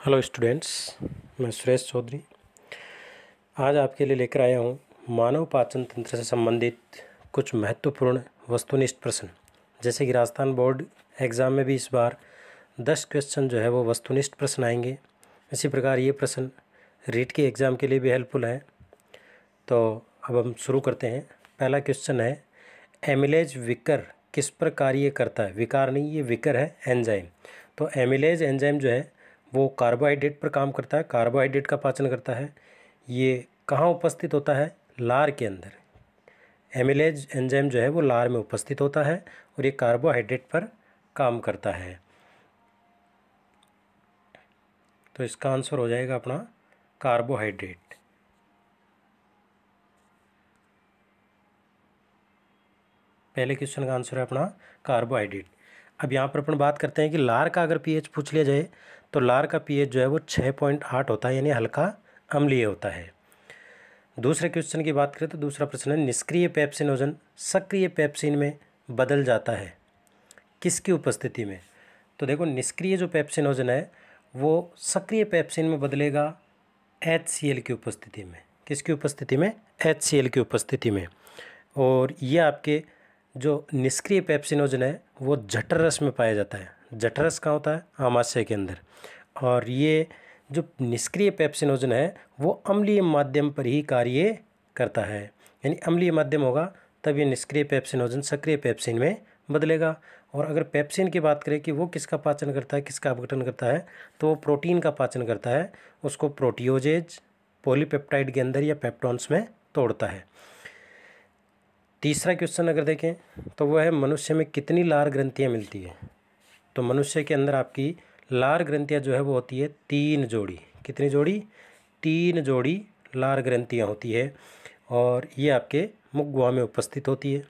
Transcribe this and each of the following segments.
Hello students, मैं सुरेश चौधरी आज आपके लिए लेकर आया हूँ मानव पाचन तंत्र से संबंधित कुछ महत्वपूर्ण वस्तुनिष्ठ प्रश्न। जैसे कि राजस्थान बोर्ड एग्ज़ाम में भी इस बार 10 क्वेश्चन जो है वो वस्तुनिष्ठ प्रश्न आएंगे। इसी प्रकार ये प्रश्न रीट के एग्ज़ाम के लिए भी हेल्पफुल है। तो अब हम शुरू करते हैं। पहला क्वेश्चन है, एमिलेज विकर किस पर कार्य करता है? विकार नहीं, ये विकर है, एंजाइम। तो एमिलेज एंजाइम जो है वो कार्बोहाइड्रेट पर काम करता है, कार्बोहाइड्रेट का पाचन करता है। ये कहाँ उपस्थित होता है? लार के अंदर। एमिलेज एंजाइम जो है वो लार में उपस्थित होता है और ये कार्बोहाइड्रेट पर काम करता है। तो इसका आंसर हो जाएगा अपना कार्बोहाइड्रेट। पहले क्वेश्चन का आंसर है अपना कार्बोहाइड्रेट। अब यहाँ पर अपन बात करते हैं कि लार का अगर पीएच पूछ लिया जाए तो लार का पीएच जो है वो 6.8 होता है, यानी हल्का अम्लीय होता है। दूसरे क्वेश्चन की बात करें तो दूसरा प्रश्न है, निष्क्रिय पेप्सिनोजन सक्रिय पेप्सिन में बदल जाता है किसकी उपस्थिति में? तो देखो, निष्क्रिय जो पेप्सिनोजन है वो सक्रिय पेप्सिन में बदलेगा HCl की उपस्थिति में। किसकी उपस्थिति में? HCl की उपस्थिति में। और ये आपके जो निष्क्रिय पेप्सिनोजन है वो जठर रस में पाया जाता है। जठर रस कहाँ होता है? आमाशय के अंदर। और ये जो निष्क्रिय पेप्सिनोजन है वो अम्लीय माध्यम पर ही कार्य करता है, यानी अम्लीय माध्यम होगा तब ये निष्क्रिय पेप्सिनोजन सक्रिय पेप्सिन में बदलेगा। और अगर पेप्सिन की बात करें कि वो किसका पाचन करता है, किसका अपघटन करता है, तो वो प्रोटीन का पाचन करता है। उसको प्रोटियोजेज पॉलीपेप्टाइड के अंदर या पेप्टॉन्स में तोड़ता है। तीसरा क्वेश्चन अगर देखें तो वह है, मनुष्य में कितनी लार ग्रंथियाँ मिलती है? तो मनुष्य के अंदर आपकी लार ग्रंथियाँ जो है वो होती है 3 जोड़ी। कितनी जोड़ी? 3 जोड़ी लार ग्रंथियाँ होती है और ये आपके मुख गुहा में उपस्थित होती है।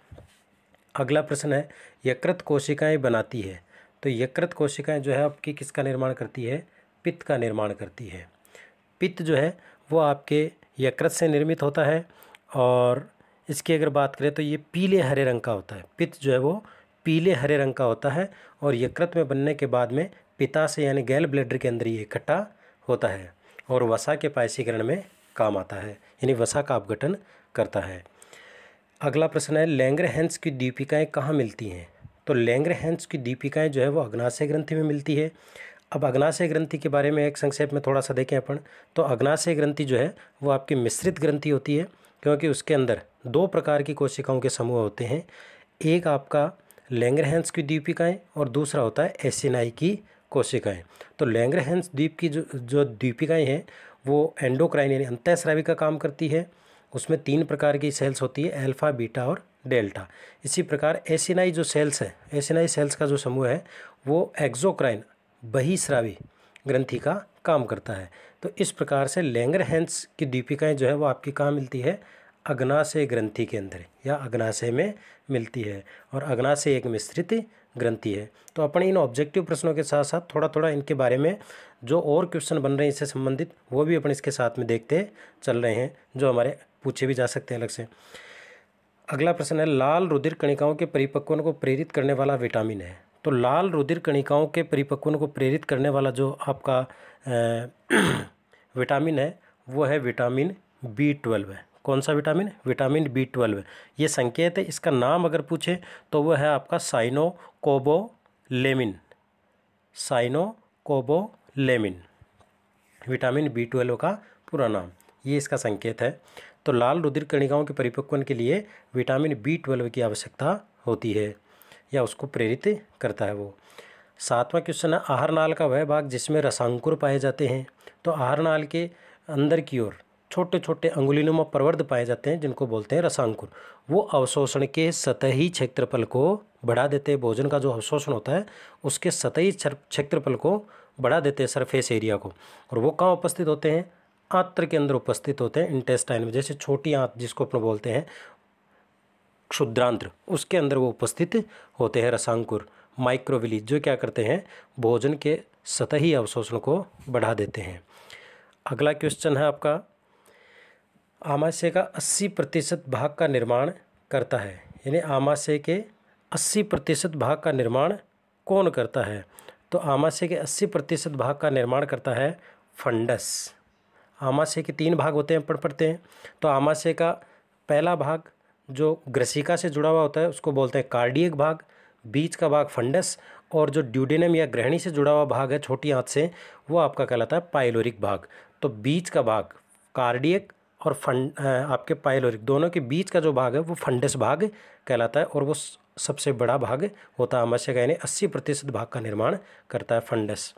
अगला प्रश्न है, यकृत कोशिकाएं बनाती है। तो यकृत कोशिकाएं जो है आपकी किसका निर्माण करती है? पित्त का निर्माण करती है। पित्त जो है वो आपके यकृत से निर्मित होता है और इसकी अगर बात करें तो ये पीले हरे रंग का होता है। पित्त जो है वो पीले हरे रंग का होता है और यकृत में बनने के बाद में पित्ताशय यानी गैल ब्लैडर के अंदर ये इकट्ठा होता है और वसा के पायसीकरण में काम आता है, यानी वसा का अपघटन करता है। अगला प्रश्न है, लैंगरहैंस की दीपिकाएँ कहाँ मिलती हैं? तो लैंगरहैंस की दीपिकाएँ जो है वो अग्नाशय ग्रंथि में मिलती है। अब अग्नाशय ग्रंथि के बारे में एक संक्षेप में थोड़ा सा देखें अपन, तो अग्नाशय ग्रंथि जो है वो आपकी मिश्रित ग्रंथि होती है, क्योंकि उसके अंदर 2 प्रकार की कोशिकाओं के समूह होते हैं। एक आपका लैंगरहैंस की दीपिकाएँ और दूसरा होता है एसिनाई की कोशिकाएँ। तो लैंगरहैंस द्वीप की जो दीपिकाएँ हैं वो एंडोक्राइन यानी अंतःस्रावी का काम करती है। उसमें 3 प्रकार की सेल्स होती है, अल्फा, बीटा और डेल्टा। इसी प्रकार एसिनाई जो सेल्स है, एसिनाई सेल्स का जो समूह है वो एक्सोक्राइन बहिस्रावी ग्रंथि का काम करता है। तो इस प्रकार से लैंगरहैंस की दीपिकाएँ जो है वो आपकी कहाँ मिलती है? अग्नाशय ग्रंथि के अंदर या अग्नाशय में मिलती है और अग्नाशय एक मिश्रित ग्रंथि है। तो अपन इन ऑब्जेक्टिव प्रश्नों के साथ साथ थोड़ा थोड़ा इनके बारे में जो और क्वेश्चन बन रहे हैं इससे संबंधित वो भी अपन इसके साथ में देखते चल रहे हैं, जो हमारे पूछे भी जा सकते हैं अलग से। अगला प्रश्न है, लाल रुधिर कणिकाओं के परिपक्वन को प्रेरित करने वाला विटामिन है। तो लाल रुधिर कणिकाओं के परिपक्वन को प्रेरित करने वाला जो आपका विटामिन है वो है विटामिन B12 है। कौन सा विटामिन? विटामिन B12 है। ये संकेत है, इसका नाम अगर पूछे तो वह है आपका साइनोकोबोलेमिन। साइनोकोबोलेमिन विटामिन B12 का पूरा नाम, ये इसका संकेत है। तो लाल रुधिर कणिकाओं के परिपक्वन के लिए विटामिन B12 की आवश्यकता होती है या उसको प्रेरित करता है वो। 7वां क्वेश्चन है, आहार नाल का वह भाग जिसमें रसांकुर पाए जाते हैं। तो आहार नाल के अंदर की ओर छोटे छोटे अंगुलीनुमा प्रवर्ध पाए जाते हैं जिनको बोलते हैं रसांकुर। वो अवशोषण के सतही क्षेत्रफल को बढ़ा देते हैं। भोजन का जो अवशोषण होता है उसके सतही क्षेत्रफल को बढ़ा देते हैं, सरफेस एरिया को। और वो कहाँ उपस्थित होते हैं? आंत्र के अंदर उपस्थित होते हैं, इंटेस्टाइन में। जैसे छोटी आंत जिसको अपन बोलते हैं क्षुद्रांत्र, उसके अंदर वो उपस्थित होते हैं रसांकुर, माइक्रोविली, जो क्या करते हैं? भोजन के सतही अवशोषण को बढ़ा देते हैं। अगला क्वेश्चन है आपका, आमाशय का 80% भाग का निर्माण करता है, यानी आमाशय के 80% भाग का निर्माण कौन करता है? तो आमाशय के 80% भाग का निर्माण करता है फंडस। आमाशय के 3 भाग होते हैं, पढ़ते हैं। तो आमाशय का पहला भाग जो ग्रसिका से जुड़ा हुआ होता है उसको बोलते हैं कार्डियक भाग, बीच का भाग फंडस, और जो ड्यूडेनम या ग्रहणी से जुड़ा हुआ भाग है छोटी आंत से, वो आपका कहलाता है पाइलोरिक भाग। तो बीच का भाग कार्डियक और आपके पाइलोरिक दोनों के बीच का जो भाग है वो फंडस भाग कहलाता है, और वो सबसे बड़ा भाग होता है आमाशय का, यानी 80% भाग का निर्माण करता है फंडस।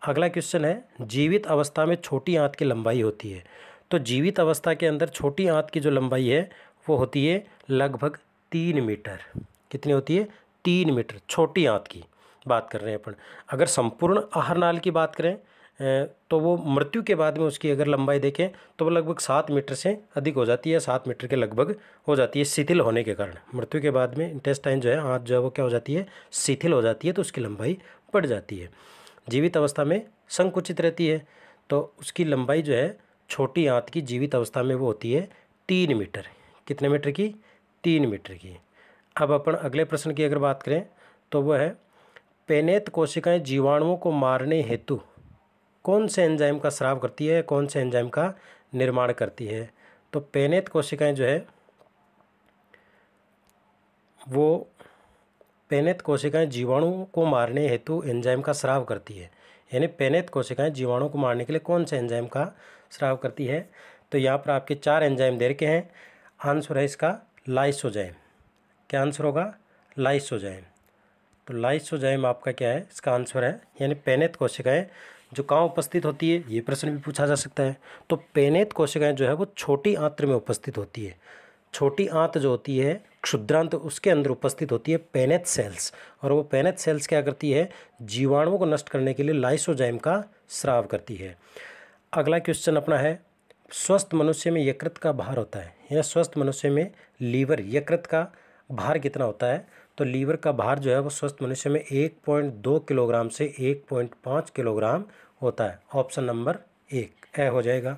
अगला क्वेश्चन है, जीवित अवस्था में छोटी आंत की लंबाई होती है। तो जीवित अवस्था के अंदर छोटी आंत की जो लंबाई है वो होती है लगभग 3 मीटर। कितनी होती है? 3 मीटर। छोटी आंत की बात कर रहे हैं अपन। अगर संपूर्ण आहार नाल की बात करें तो वो मृत्यु के बाद में उसकी अगर लंबाई देखें तो वो लगभग 7 मीटर से अधिक हो जाती है, 7 मीटर के लगभग हो जाती है शिथिल होने के कारण। मृत्यु के बाद में इंटेस्टाइन जो है, आंत जो है वो क्या हो जाती है? शिथिल हो जाती है, तो उसकी लंबाई बढ़ जाती है। जीवित अवस्था में संकुचित रहती है, तो उसकी लंबाई जो है छोटी आंत की जीवित अवस्था में वो होती है 3 मीटर। कितने मीटर की? 3 मीटर की। अब अपन अगले प्रश्न की अगर बात करें तो वो है, पेनेत कोशिकाएं जीवाणुओं को मारने हेतु कौन से एंजाइम का स्राव करती है, कौन से एंजाइम का निर्माण करती है? तो पेनेत कोशिकाएं जो है वो पेनेत कोशिकाएं जीवाणुओं को मारने हेतु एंजाइम का स्राव करती है। यानी पेनेत कोशिकाएं जीवाणुओं को मारने के लिए कौन से एंजाइम का स्राव करती है? तो यहाँ पर आपके 4 एंजाइम दे रखे हैं। आंसर है इसका लाइसोजाइम। क्या आंसर होगा? लाइसोजाइम। तो लाइसोजाइम आपका क्या है? इसका आंसर है। यानी पेनेत कोशिकाएं जो कहाँ उपस्थित होती है, ये प्रश्न भी पूछा जा सकता है। तो पेनेत कोशिकाएं जो है वो छोटी आंत्र में उपस्थित होती है। छोटी आंत जो होती है क्षुद्रांत, उसके अंदर उपस्थित होती है पेनेत सेल्स, और वो पेनेत सेल्स क्या करती है? जीवाणुओं को नष्ट करने के लिए लाइसोजाइम का स्राव करती है। अगला क्वेश्चन अपना है, स्वस्थ मनुष्य में यकृत का भार होता है, या स्वस्थ मनुष्य में लीवर यकृत का भार कितना होता है? तो लीवर का भार जो है वो स्वस्थ मनुष्य में 1.2 किलोग्राम से 1.5 किलोग्राम होता है। ऑप्शन नंबर 1 ए हो जाएगा।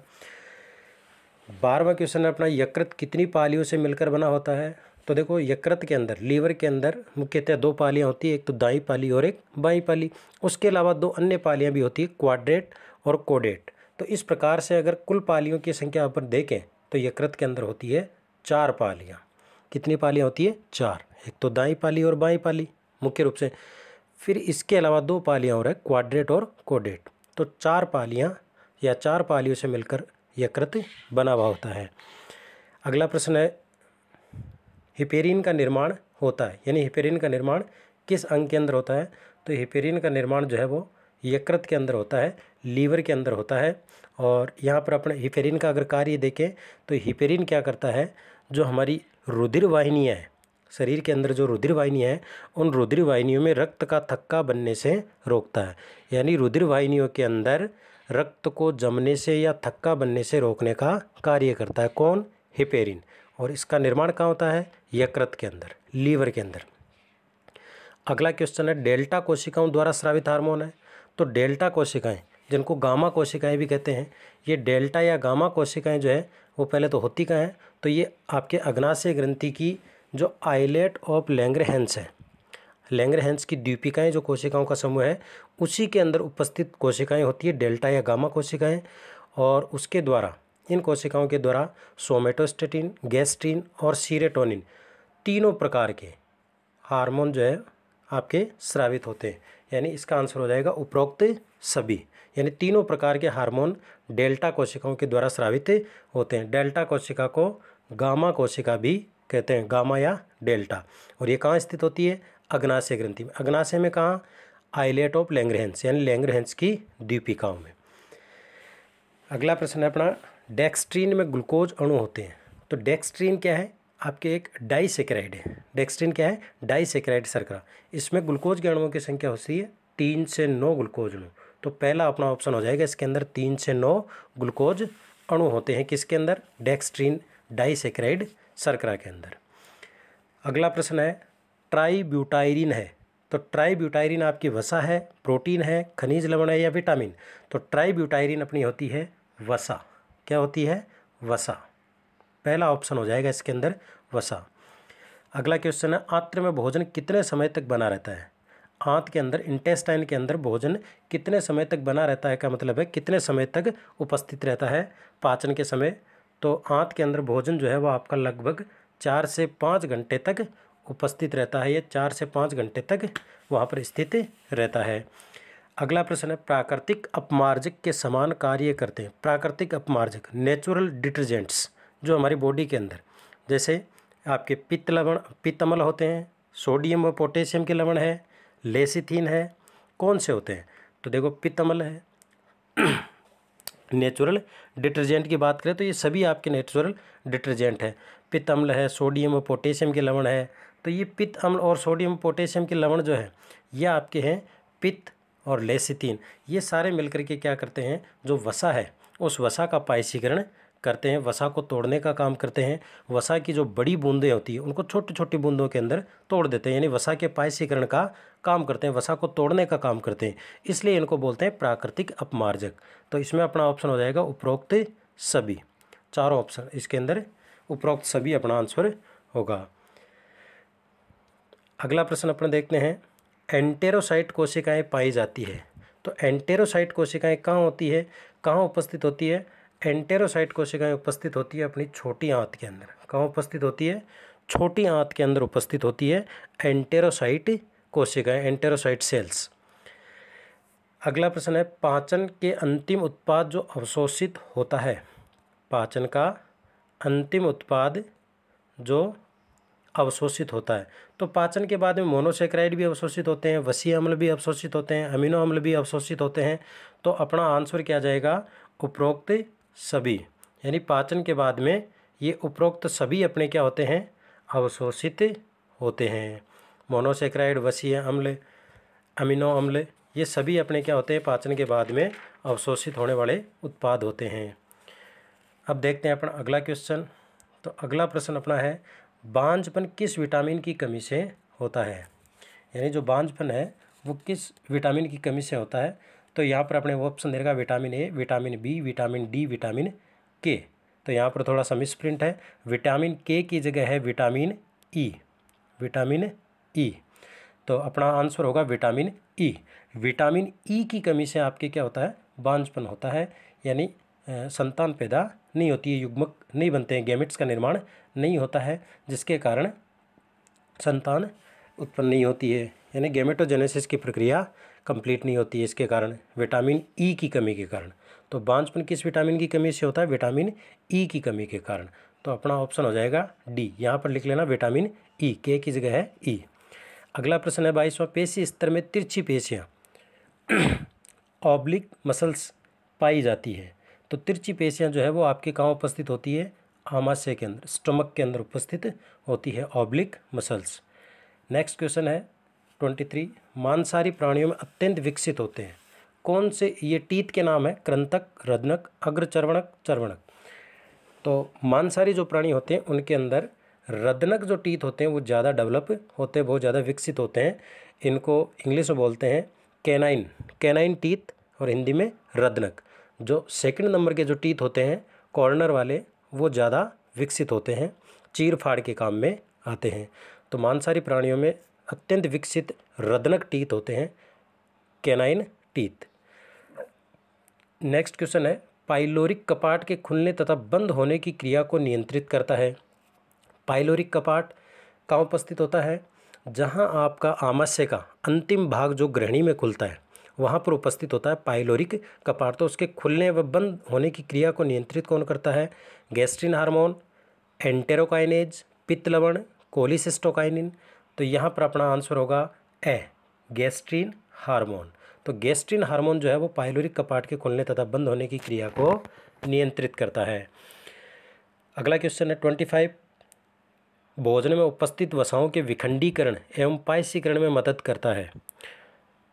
12वां क्वेश्चन है अपना, यकृत कितनी पालियों से मिलकर बना होता है? तो देखो, यकृत के अंदर, लीवर के अंदर मुख्यतः 2 पालियाँ होती है, एक तो दाईं पाली और एक बाईं पाली। उसके अलावा 2 अन्य पालियाँ भी होती है, क्वाड्रेट और कोडेट। तो इस प्रकार से अगर कुल पालियों की संख्या अपन देखें तो यकृत के अंदर होती है 4 पालियाँ। कितनी पालियाँ होती है? 4। एक तो दाईं पाली और बाईं पाली मुख्य रूप से, फिर इसके अलावा 2 पालियाँ और है, क्वाड्रेट और कोडेट। तो 4 पालियाँ या 4 पालियों से मिलकर यकृत बना हुआ होता है। अगला प्रश्न है, हिपेरिन का निर्माण होता है, यानी हिपेरिन का निर्माण किस अंग के अंदर होता है? तो हिपेरिन का निर्माण जो है वो यकृत के अंदर होता है, लीवर के अंदर होता है। और यहाँ पर अपने हिपेरिन का अगर कार्य देखें तो हिपेरिन क्या करता है, जो हमारी रुधिर वाहिनियाँ हैं, शरीर के अंदर जो रुधिर वाहिनियाँ हैं, उन रुधिर वाहिनियों में रक्त का थक्का बनने से रोकता है। यानी रुधिर वाहिनियों के अंदर रक्त को जमने से या थक्का बनने से रोकने का कार्य करता है। कौन? हिपेरिन। और इसका निर्माण कहाँ होता है? यकृत के अंदर, लीवर के अंदर। अगला क्वेश्चन है, डेल्टा कोशिकाओं द्वारा स्रावित हार्मोन है। तो डेल्टा कोशिकाएं, जिनको गामा कोशिकाएं भी कहते हैं, ये डेल्टा या गामा कोशिकाएं जो है वो पहले तो होती कहाँ हैं? तो ये आपके अग्नाशय ग्रंथि की जो आइलेट ऑफ लैंगरहैंस है, लैंगरहैंस की द्वीपिकाएं जो कोशिकाओं का समूह है, उसी के अंदर उपस्थित कोशिकाएं होती है डेल्टा या गामा कोशिकाएं। और उसके द्वारा, इन कोशिकाओं के द्वारा सोमेटोस्टेटिन, गैस्ट्रिन और सीरोटोनिन तीनों प्रकार के हार्मोन जो है आपके स्रावित होते हैं। यानी इसका आंसर हो जाएगा उपरोक्त सभी, यानी तीनों प्रकार के हार्मोन डेल्टा कोशिकाओं के द्वारा स्रावित होते हैं। डेल्टा कोशिका को गामा कोशिका भी कहते हैं, गामा या डेल्टा। और ये कहाँ स्थित होती है? अग्नाशय ग्रंथि में। अग्नाशय में कहाँ? आइलेट ऑफ लैंगरहैंस, यानी लैंगरहैंस की द्वीपिकाओं में। अगला प्रश्न है अपना, डेक्स्ट्रीन में ग्लूकोज अणु होते हैं। तो डेक्स्ट्रीन क्या है? आपके एक डाइसेकेराइड है। डेक्स्ट्रीन क्या है? डाइसेकेराइड शर्करा। इसमें ग्लूकोज के अणुओं की संख्या होती है 3 से 9 ग्लूकोज अणु। तो पहला अपना ऑप्शन हो जाएगा, इसके अंदर 3 से 9 ग्लूकोज अणु होते हैं। किसके अंदर? डेक्स्ट्रीन डाइसेकेराइड शर्करा के अंदर। अगला प्रश्न है, ट्राईब्यूटाइरिन है। तो ट्राईब्यूटाइरिन आपकी वसा है, प्रोटीन है, खनिज लवण है या विटामिन? तो ट्राईब्यूटाइरिन अपनी होती है वसा। क्या होती है? वसा। पहला ऑप्शन हो जाएगा इसके अंदर वसा। अगला क्वेश्चन है, आंत्र में भोजन कितने समय तक बना रहता है? आंत के अंदर, इंटेस्टाइन के अंदर भोजन कितने समय तक बना रहता है का मतलब है कितने समय तक उपस्थित रहता है पाचन के समय। तो आंत के अंदर भोजन जो है वो आपका लगभग 4 से 5 घंटे तक उपस्थित रहता है। ये 4 से 5 घंटे तक वहाँ पर स्थित रहता है। अगला प्रश्न है, प्राकृतिक अपमार्जक के समान कार्य करते हैं। प्राकृतिक अपमार्जक, नेचुरल डिटर्जेंट्स जो हमारी बॉडी के अंदर, जैसे आपके पित्त लवण, पित्त अम्ल होते हैं, सोडियम व पोटेशियम के लवण है, लेसिथिन है, कौन से होते हैं? तो देखो पित्त अम्ल है। नेचुरल डिटर्जेंट की बात करें तो ये सभी आपके नेचुरल डिटर्जेंट है। पित्त अम्ल है, सोडियम व पोटेशियम के लवण है। तो ये पित्त अम्ल और सोडियम पोटेशियम के लवण जो है ये आपके हैं पित्त और लेसिथिन। ये सारे मिलकर के क्या करते हैं, जो वसा है उस वसा का पायसीकरण करते हैं, वसा को तोड़ने का काम करते हैं। वसा की जो बड़ी बूंदें होती हैं उनको छोटी छोटी बूंदों के अंदर तोड़ देते हैं, यानी वसा के पायसीकरण का काम करते हैं, वसा को तोड़ने का काम करते हैं। इसलिए इनको बोलते हैं प्राकृतिक अपमार्जक। तो इसमें अपना ऑप्शन हो जाएगा उपरोक्त सभी। चारों ऑप्शन इसके अंदर उपरोक्त सभी अपना आंसर होगा। अगला प्रश्न अपने देखते हैं, एंटेरोसाइट कोशिकाएं पाई जाती है। तो एंटेरोसाइट कोशिकाएं कहाँ होती है, कहाँ उपस्थित होती है? एंटेरोसाइट कोशिकाएं उपस्थित होती है अपनी छोटी आंत के अंदर। कहाँ उपस्थित होती है? छोटी आंत के अंदर उपस्थित होती है एंटेरोसाइट कोशिकाएं, एंटेरोसाइट सेल्स। अगला प्रश्न है, पाचन के अंतिम उत्पाद जो अवशोषित होता है, पाचन का अंतिम उत्पाद जो अवशोषित होता है। तो पाचन के बाद में मोनोसेक्राइड भी अवशोषित होते हैं, वसीय अम्ल भी अवशोषित होते हैं, अमीनो अम्ल भी अवशोषित होते हैं। तो अपना आंसर क्या जाएगा? उपरोक्त सभी। यानी पाचन के बाद में ये उपरोक्त सभी अपने क्या होते हैं? अवशोषित होते हैं। मोनोसेक्राइड, वसीय अम्ल, अमीनो अम्ल, ये सभी अपने क्या होते हैं? पाचन के बाद में अवशोषित होने वाले उत्पाद होते हैं। अब देखते हैं अपना अगला क्वेश्चन। तो अगला प्रश्न अपना है, बांझपन किस विटामिन की कमी से होता है? यानी जो बांझपन है वो किस विटामिन की कमी से होता है? तो यहाँ पर अपने ऑप्शन देगा vitamin A, vitamin B, vitamin D, vitamin K. तो यहाँ पर थोड़ा सा मिसप्रिंट है, विटामिन के की जगह है विटामिन ई, विटामिन ई। तो अपना आंसर होगा विटामिन ई। विटामिन ई की कमी से आपके क्या होता है? बांझपन होता है, यानी संतान पैदा नहीं होती है, युग्मक नहीं बनते हैं, गैमेट्स का निर्माण नहीं होता है, जिसके कारण संतान उत्पन्न नहीं होती है, यानी गैमेटोजेनेसिस की प्रक्रिया कंप्लीट नहीं होती है, इसके कारण विटामिन ई की कमी के कारण। तो बांझपन किस विटामिन की कमी से होता है? विटामिन ई की कमी के कारण। तो अपना ऑप्शन हो जाएगा डी। यहाँ पर लिख लेना विटामिन ई, के की जगह है ई। अगला प्रश्न है 22वां, पेशी स्तर में तिरछी पेशियाँ ऑब्लिक मसल्स पाई जाती है। तो तिरछी पेशियाँ जो है वो आपके कहाँ उपस्थित होती है? आमाशय के अंदर, स्टमक के अंदर उपस्थित होती है ऑब्लिक मसल्स। नेक्स्ट क्वेश्चन है 23, मांसाहारी प्राणियों में अत्यंत विकसित होते हैं कौन से? ये टीथ के नाम है कृंतक, रदनक, अग्रचर्वणक, चर्वणक। तो मांसाहारी जो प्राणी होते हैं उनके अंदर रदनक जो टीथ होते हैं वो ज़्यादा डेवलप होते हैं, बहुत ज़्यादा विकसित होते हैं। इनको इंग्लिश में बोलते हैं कैनाइन, कैनाइन टीथ, और हिंदी में रदनक। जो सेकंड नंबर के जो टीथ होते हैं कॉर्नर वाले, वो ज़्यादा विकसित होते हैं, चीर फाड़ के काम में आते हैं। तो मांसाहारी प्राणियों में अत्यंत विकसित रदनक टीथ होते हैं, कैनाइन टीथ। नेक्स्ट क्वेश्चन है, पाइलोरिक कपाट के खुलने तथा बंद होने की क्रिया को नियंत्रित करता है। पाइलोरिक कपाट कहाँ उपस्थित होता है? जहाँ आपका आमाशय का अंतिम भाग जो ग्रहणी में खुलता है वहाँ पर उपस्थित होता है पाइलोरिक कपाट। तो उसके खुलने व बंद होने की क्रिया को नियंत्रित कौन करता है? गैस्ट्रिन हार्मोन, एंटेरोकाइनेज, पित्त लवण, कोलिसिस्टोकाइनिन। तो यहाँ पर अपना आंसर होगा ए, गैस्ट्रिन हार्मोन। तो गैस्ट्रिन हार्मोन जो है वो पाइलोरिक कपाट के खुलने तथा बंद होने की क्रिया को नियंत्रित करता है। अगला क्वेश्चन है 25, भोजन में उपस्थित वसाओं के विखंडीकरण एवं पायसीकरण में मदद करता है।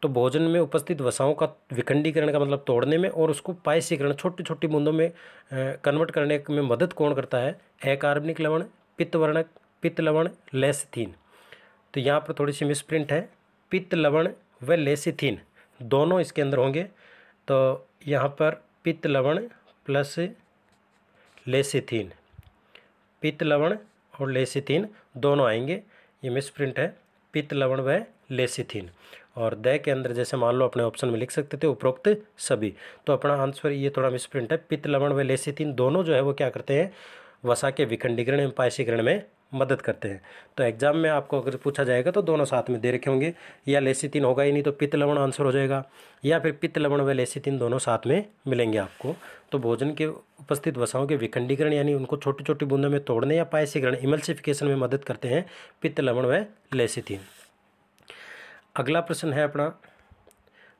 तो भोजन में उपस्थित वसाओं का विखंडीकरण का मतलब तोड़ने में, और उसको पायसीकरण छोटी छोटी बूंदों में कन्वर्ट करने में मदद कौन करता है? अकार्बनिक लवण, पित्तवर्णक, पित्त लवण, लेसिथिन। तो यहाँ पर थोड़ी सी मिसप्रिंट है, पित्त लवण व लेसिथिन दोनों इसके अंदर होंगे। तो यहाँ पर पित्त लवण प्लस लेसिथिन, पित्त लवण और लेसिथिन दोनों आएंगे, ये मिसप्रिंट है, पित्त लवण व लेसिथिन। और द के अंदर जैसे मान लो अपने ऑप्शन में लिख सकते थे उपरोक्त सभी। तो अपना आंसर ये थोड़ा मिसप्रिंट है। पित्त, लवण व लेसिथिन दोनों जो है वो क्या करते हैं, वसा के विखंडीकरण एवं पायसीकरण में मदद करते हैं। तो एग्जाम में आपको अगर पूछा जाएगा तो दोनों साथ में दे रखे होंगे, या लेसिथिन होगा ही नहीं तो पित्त लवण आंसर हो जाएगा, या फिर पित्त लवण व लेसिथिन दोनों साथ में मिलेंगे आपको। तो भोजन के उपस्थित वसाओं के विखंडीकरण यानी उनको छोटी छोटी बूंदों में तोड़ने या पायसीकरण इमल्सिफिकेशन में मदद करते हैं पित्त, लवण व लेसिथिन। अगला प्रश्न है अपना,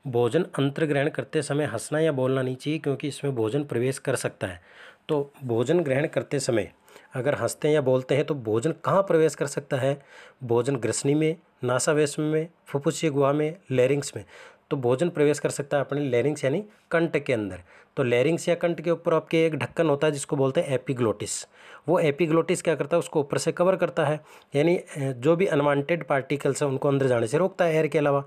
भोजन अंतर्ग्रहण करते समय हंसना या बोलना नहीं चाहिए क्योंकि इसमें भोजन प्रवेश कर सकता है। तो भोजन ग्रहण करते समय अगर हंसते हैं या बोलते हैं तो भोजन कहाँ प्रवेश कर सकता है? भोजन ग्रसनी में, नासावेश में, फुफ्फुसीय गुहा में, लैरिंक्स में। तो भोजन प्रवेश कर सकता है अपने लैरिंक्स यानी कंठ के अंदर। तो लैरिंक्स या कंठ के ऊपर आपके एक ढक्कन होता है जिसको बोलते हैं एपिग्लोटिस। वो एपिग्लोटिस क्या करता है, उसको ऊपर से कवर करता है, यानी जो भी अनवांटेड पार्टिकल्स हैं उनको अंदर जाने से रोकता है एयर के अलावा।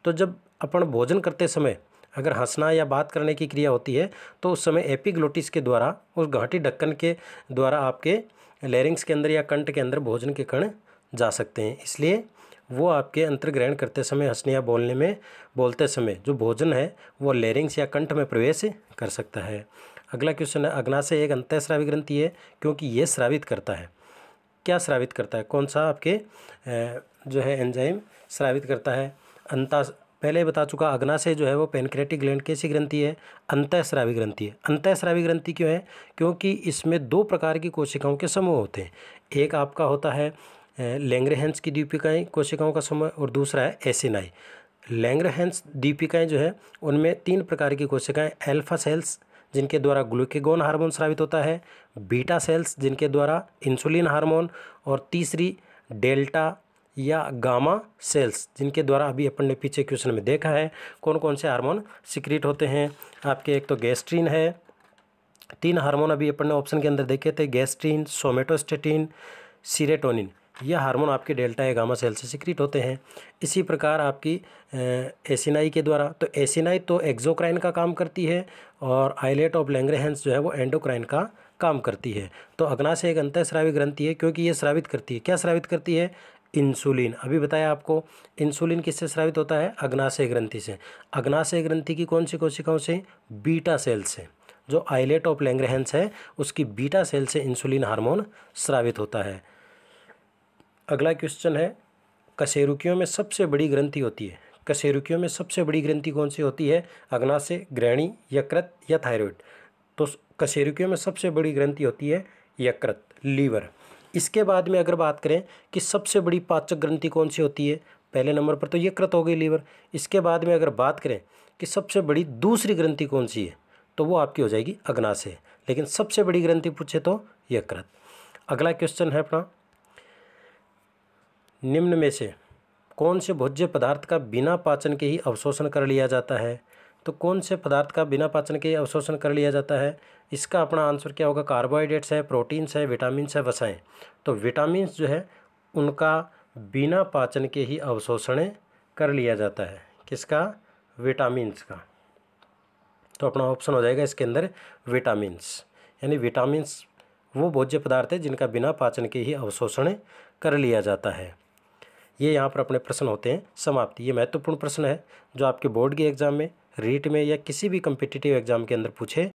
तो जब अपन भोजन करते समय अगर हंसना या बात करने की क्रिया होती है तो उस समय एपिग्लोटिस के द्वारा, उस घाटी ढक्कन के द्वारा आपके लैरिंक्स के अंदर या कंठ के अंदर भोजन के कण जा सकते हैं। इसलिए वो आपके अंतर्ग्रहण करते समय, हंसने या बोलते समय जो भोजन है वो लैरिंक्स या कंठ में प्रवेश कर सकता है। अगला क्वेश्चन है, अग्नाशय एक अंतःस्रावी ग्रंथि है क्योंकि ये स्रावित करता है। क्या स्रावित करता है? कौन सा आपके जो है एंजाइम स्रावित करता है? पहले बता चुका, अग्नाशय जो है वो पैनक्रियाटिक ग्लैंड कैसी ग्रंथि है? अंतःस्रावी ग्रंथि है। अंतःस्रावी ग्रंथि क्यों है? क्योंकि इसमें दो प्रकार की कोशिकाओं के समूह होते हैं। एक आपका होता है लैंग्रहैंस की दीपिकाएँ कोशिकाओं का समूह और दूसरा है एसिनाई। लैंग्रहैंस दीपिकाएँ जो है उनमें 3 प्रकार की कोशिकाएँ, अल्फा सेल्स जिनके द्वारा ग्लूकेगॉन हार्मोन स्रावित होता है, बीटा सेल्स जिनके द्वारा इंसुलिन हार्मोन, और तीसरी डेल्टा या गामा सेल्स जिनके द्वारा अभी अपन ने पीछे क्वेश्चन में देखा है कौन कौन से हार्मोन सिक्रीट होते हैं आपके। एक तो गैस्ट्रीन है, 3 हार्मोन अभी अपन ने ऑप्शन के अंदर देखे थे, गैस्ट्रीन, सोमेटोस्टेटिन, सीरेटोनिन। यह हार्मोन आपके डेल्टा या गामा सेल से सिक्रीट होते हैं। इसी प्रकार आपकी एसिनाई के द्वारा, तो एसिनाई तो एक्सोक्राइन का काम करती है और आइलेट ऑफ लैंग्रहैंस जो है वो एंडोक्राइन का काम करती है। तो अग्नाशय एक अंतःस्रावी ग्रंथि है क्योंकि ये स्रावित करती है। क्या स्रावित करती है? इंसुलिन। अभी बताया आपको, इंसुलिन किससे स्रावित होता है? अग्नाशय ग्रंथि से। अग्नाशय ग्रंथि की कौन सी कोशिकाओं से? बीटा सेल से। जो आइलेट ऑफ लैंग्रहैंस है उसकी बीटा सेल से इंसुलिन हार्मोन स्रावित होता है। अगला क्वेश्चन है, कशेरुकियों में सबसे बड़ी ग्रंथि होती है। कशेरुकियों में सबसे बड़ी ग्रंथि कौन सी होती है? अग्नाशय, ग्रहणी, यकृत या थायराइड। तो कशेरुकियों में सबसे बड़ी ग्रंथि होती है यकृत, लीवर। इसके बाद में अगर बात करें कि सबसे बड़ी पाचक ग्रंथि कौन सी होती है, पहले नंबर पर तो यकृत हो गई, लीवर। इसके बाद में अगर बात करें कि सबसे बड़ी दूसरी ग्रंथि कौन सी है तो वो आपकी हो जाएगी अग्नाशय, लेकिन सबसे बड़ी ग्रंथि पूछे तो यकृत। अगला क्वेश्चन है अपना, निम्न में से कौन से भोज्य पदार्थ का बिना पाचन के ही अवशोषण कर लिया जाता है? तो कौन से पदार्थ का बिना पाचन के ही अवशोषण कर लिया जाता है? इसका अपना आंसर क्या होगा? कार्बोहाइड्रेट्स है, प्रोटीन्स है, विटामिन्स है, वसाएं। तो विटामिन्स जो है उनका बिना पाचन के ही अवशोषण कर लिया जाता है। किसका? विटामिन्स का। तो अपना ऑप्शन हो जाएगा इसके अंदर विटामिन्स, यानी विटामिन्स वो भोज्य पदार्थ है जिनका बिना पाचन के ही अवशोषण कर लिया जाता है। ये यहाँ पर अपने प्रश्न होते हैं समाप्ति। ये महत्वपूर्ण प्रश्न है जो आपके बोर्ड के एग्जाम में, रीट में या किसी भी कम्पिटिटिव एग्जाम के अंदर पूछे